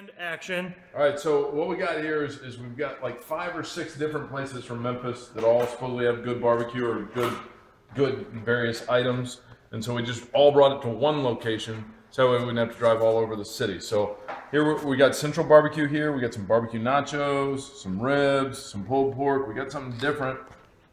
And action. All right, so what we got here is we've got like 5 or 6 different places from Memphis that all supposedly have good barbecue or good various items. And so we just all brought it to one location, so that way we wouldn't have to drive all over the city. So here we got Central Barbecue here. We got some barbecue nachos, some ribs, some pulled pork. We got something different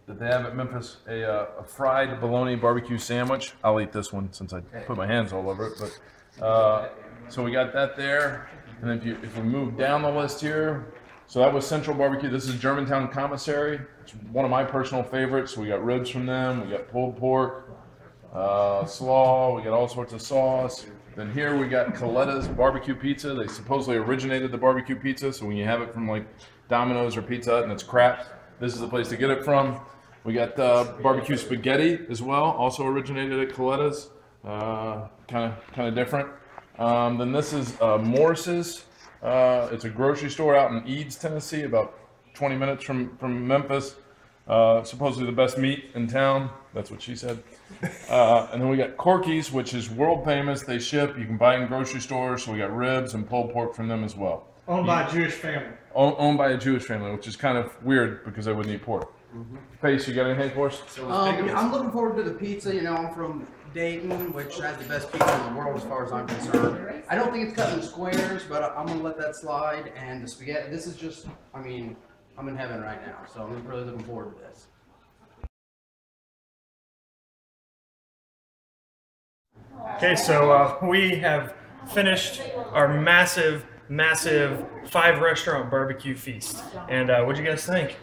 that they have at Memphis, a fried bologna barbecue sandwich. I'll eat this one since I put my hands all over it. But so we got that there. And then if we move down the list here, so that was Central Barbecue. This is Germantown Commissary. It's one of my personal favorites. So we got ribs from them. We got pulled pork, slaw. We got all sorts of sauce. Then here we got Coletta's barbecue pizza. They supposedly originated the barbecue pizza. So when you have it from like Domino's or Pizza Hut and it's crap, this is the place to get it from. We got barbecue spaghetti as well. Also originated at Coletta's. Kind of different. Then this is Morris's. It's a grocery store out in Eads, Tennessee, about 20 minutes from Memphis. Supposedly the best meat in town. That's what she said. And then we got Corky's, which is world famous. They ship. You can buy it in grocery stores. So we got ribs and pulled pork from them as well. Owned by a Jewish family. Owned by a Jewish family, which is kind of weird because they wouldn't eat pork. Pace, you got anything for us? I'm looking forward to the pizza. You know, I'm from Dayton, which has the best pizza in the world as far as I'm concerned. I don't think it's cut in squares, but I'm gonna let that slide. And the spaghetti, this is just, I mean, I'm in heaven right now, so I'm really looking forward to this. Okay, so we have finished our massive 5-restaurant barbecue feast. And what'd you guys think?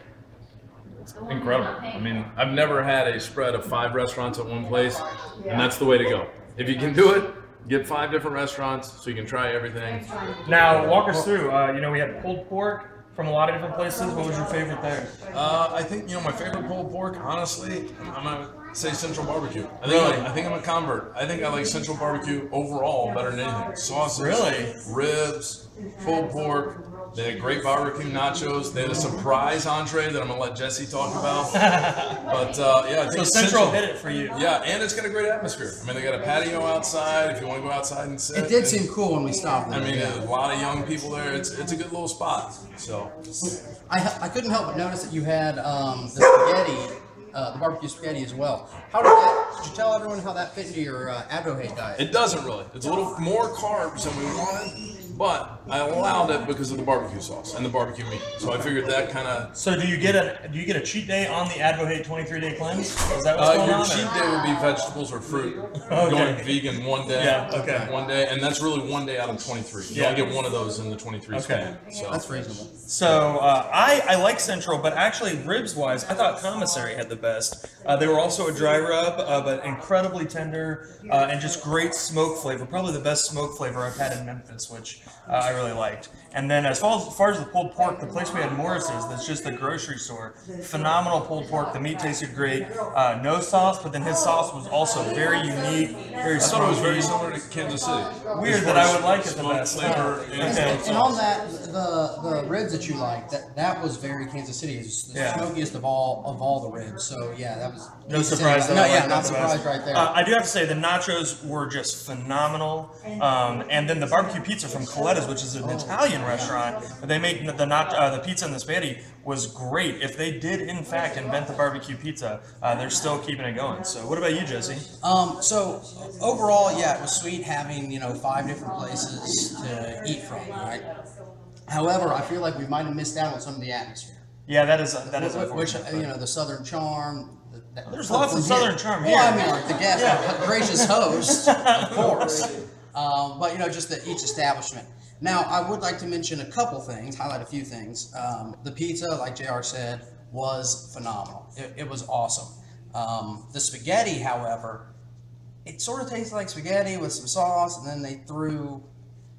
Incredible. I mean, I've never had a spread of 5 restaurants at one place, and that's the way to go. If you can do it, get 5 different restaurants so you can try everything. Now, walk us through. You know, we had pulled pork from a lot of different places. What was your favorite there? I think, you know, my favorite pulled pork, honestly, I'm going to say Central Barbecue. I think I'm a convert. I think I like Central Barbecue overall better than anything. Sauces, ribs, pulled pork. They had great barbecue nachos. They had a surprise entree that I'm gonna let Jesse talk about. But yeah, I think so Central hit it for you. Yeah, and it's got a great atmosphere. I mean, they got a patio outside if you want to go outside and sit. It did seem cool when we stopped there. I mean, a lot of young people there. It's a good little spot. So I couldn't help but notice that you had the spaghetti, the barbecue spaghetti as well. How did you tell everyone how that fit into your advocate diet? It doesn't really. It's a little more carbs than we wanted. But I allowed it because of the barbecue sauce and the barbecue meat. So I figured that kind of. So do you get a cheat day on the Advocate 23-day cleanse? Is that what's going on? Your cheat day would be vegetables or fruit. Okay. Going vegan one day. Yeah. Okay. One day, and that's really one day out of 23. You only get one of those in the 23 span. So that's reasonable. So I like Central, but actually ribs wise, I thought Commissary had the best. They were also a dry rub, but incredibly tender and just great smoke flavor. Probably the best smoke flavor I've had in Memphis, which I really liked. And then as far as the pulled pork, the place we had Morris's, that's just the grocery store. Phenomenal pulled pork. The meat tasted great. No sauce, but then his sauce was also very unique, very smoky. I thought it was very similar to Kansas City. Weird that I would like it the best. Flavor and on that, the ribs that you liked, that was very Kansas City. It's the smokiest of all the ribs. So yeah, that was no surprise. Not surprised right there. I do have to say the nachos were just phenomenal, and then the barbecue pizza from Coletta's, which is an Italian restaurant, but they make the pizza and the spaghetti was great. If they did in fact invent the barbecue pizza, they're still keeping it going. So what about you, Jesse? So overall, yeah, it was sweet having 5 different places to eat from, right? However, I feel like we might have missed out on some of the atmosphere. Yeah, that is which the Southern charm. There's lots of Southern charm here. Well, I mean, like the guest, gracious host, of course. But just each establishment. Now, I would like to mention a couple things, highlight a few things. The pizza, like JR said, was phenomenal. It was awesome. The spaghetti, however, it sort of tasted like spaghetti with some sauce, and then they threw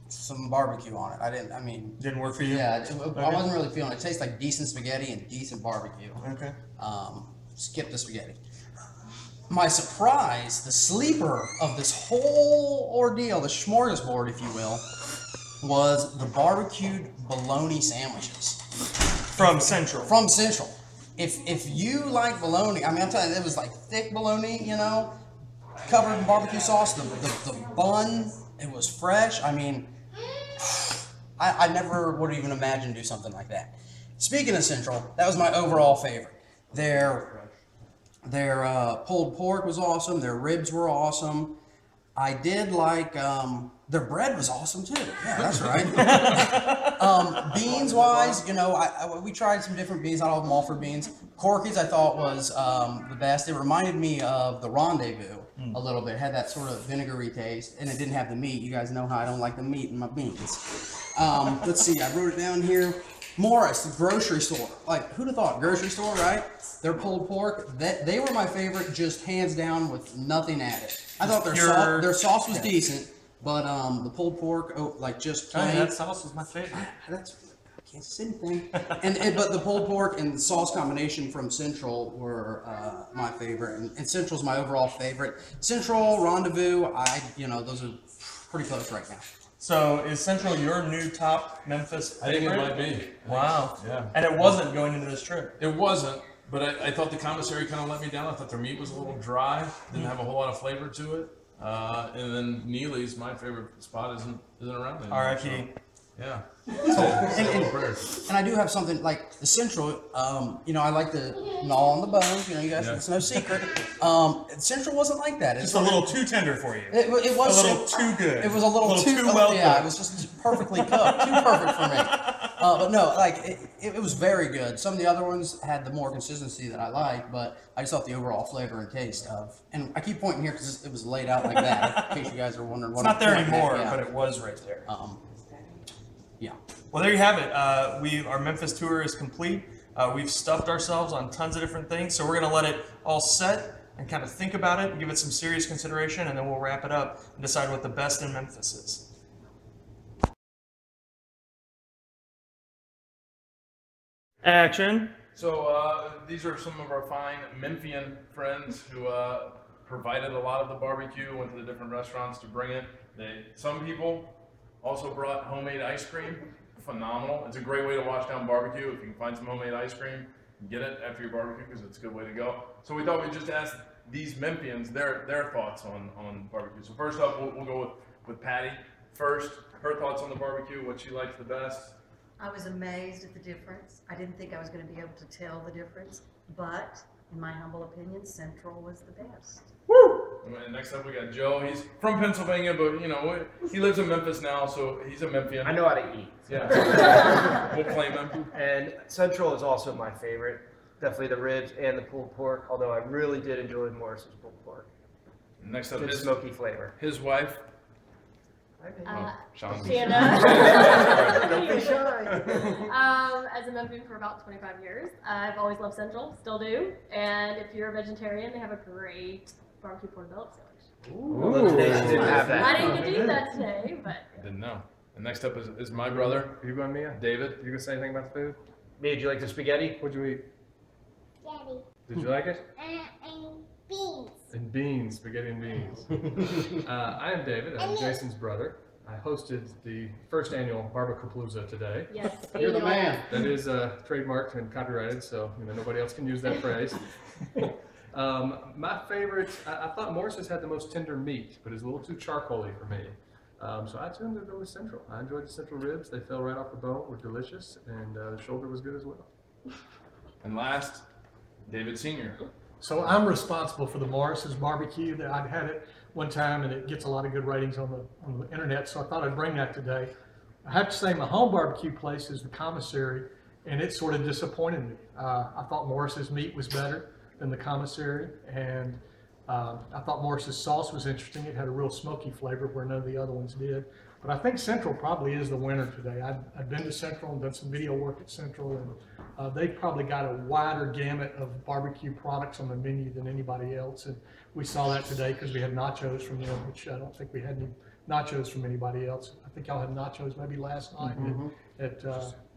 some barbecue on it. Didn't work for you? Yeah, I wasn't really feeling it. It tastes like decent spaghetti and decent barbecue. Okay. Skip the spaghetti. My surprise, the sleeper of this whole ordeal, the smorgasbord, if you will, was the barbecued bologna sandwiches. From Central. From Central. If you like bologna, I'm telling you, it was like thick bologna, covered in barbecue sauce. The bun, it was fresh. I never would have even imagined do something like that. Speaking of Central, that was my overall favorite. Their pulled pork was awesome. Their ribs were awesome. I did like their bread was awesome too. Yeah, that's right. Beans wise, you know, we tried some different beans. I don't have them all for beans. Corky's I thought was the best. It reminded me of the Rendezvous a little bit. It had that sort of vinegary taste, and it didn't have the meat. You guys know how I don't like the meat in my beans. Let's see. I wrote it down here. Morris, the grocery store. Like, who'd have thought? Grocery store, right? Their pulled pork. They were my favorite, just hands down with nothing added. I thought their sauce was decent, but the pulled pork, like just plain. That sauce was my favorite. I can't say anything. But the pulled pork and the sauce combination from Central were my favorite, and Central's my overall favorite. Central, Rendezvous, those are pretty close right now. So is Central your new top Memphis favorite? I think it might be. Wow. Yeah. And it wasn't going into this trip. It wasn't, but I thought the commissary kind of let me down. I thought their meat was a little dry, didn't have a whole lot of flavor to it. And then Neely's, my favorite spot, isn't around anymore. R.I.P. So, yeah. And I do have something like the Central. I like to gnaw on the bones. You guys, it's no secret. Central wasn't like that. Just a little too tender for you. It was a little too good. It was a little too well cooked. Yeah, it was just perfectly cooked. Too perfect for me. But no, like it was very good. Some of the other ones had the more consistency that I like, but I just thought the overall flavor and taste of. And I keep pointing here because it was laid out like that. In case you guys are wondering what it's not there anymore, but it was right there. Yeah. Well, there you have it. Our Memphis tour is complete. We've stuffed ourselves on tons of different things, so we're going to let it all set and kind of think about it and give it some serious consideration, and then we'll wrap it up and decide what the best in Memphis is. Action. So these are some of our fine Memphian friends who provided a lot of the barbecue, went to the different restaurants to bring it. Some people also brought homemade ice cream. Phenomenal. It's a great way to wash down barbecue. If you can find some homemade ice cream, get it after your barbecue because it's a good way to go. So we thought we'd just ask these Memphians their thoughts on barbecue. So first up, we'll go with Patty. First, her thoughts on the barbecue, what she likes the best. I was amazed at the difference. I didn't think I was going to be able to tell the difference, but in my humble opinion, Central was the best. Woo! And next up we got Joe. He's from Pennsylvania, but he lives in Memphis now, so he's a Memphian. I know how to eat. Yeah, we'll claim him. And Central is also my favorite. Definitely the ribs and the pulled pork, although I really did enjoy Morris's pulled pork. Next up, good smoky flavor. His wife. Shanna. Don't be shy. As a Memphian for about 25 years, I've always loved Central, still do. And if you're a vegetarian, they have a great barbecue portobello sandwich. Ooh, didn't have that. I didn't get to eat that today, but I didn't know. And next up is my brother. You going, Mia? David. You gonna say anything about the food? Mia, did you like the spaghetti? What'd you eat? Spaghetti. Did you like it? And beans. And beans, spaghetti and beans. I am David. I'm Jason's brother. I hosted the first annual BroBQueTour today. yes. You're the man. That is trademarked and copyrighted, so nobody else can use that phrase. My favorite, I thought Morris's had the most tender meat, but it's a little too charcoaly for me. So I tend to go with Central. I enjoyed the Central ribs. They fell right off the bone, were delicious, and the shoulder was good as well. And last, David Sr. So I'm responsible for the Morris's barbecue. I'd had it one time and it gets a lot of good ratings on the internet, so I thought I'd bring that today. I have to say my home barbecue place is the Commissary, and it sort of disappointed me. I thought Morris's meat was better than the Commissary, and I thought Morris's sauce was interesting. It had a real smoky flavor where none of the other ones did. But I think Central probably is the winner today. I've been to Central and done some video work at Central, and they probably got a wider gamut of barbecue products on the menu than anybody else. And we saw that today because we had nachos from them, which I don't think we had any nachos from anybody else. I think y'all had nachos maybe last night at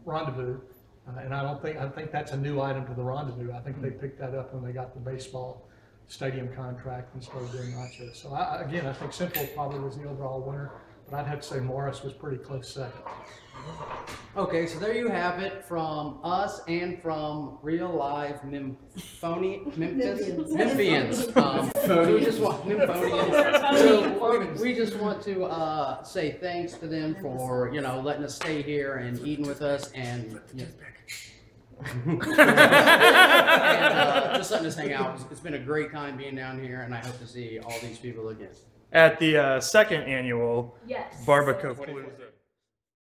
Rendezvous. And I think that's a new item to the Rendezvous. I think they picked that up when they got the baseball stadium contract and started doing nachos. So I think Central probably was the overall winner, but I'd have to say Morris was pretty close second. Okay, so there you have it from us and from real live Memphians. So we just want Memphonians. So we just want to say thanks to them for letting us stay here and eating with us and. And just letting us hang out. It's been a great time being down here, and I hope to see all these people again. At the second annual Yes. BroBQueTour.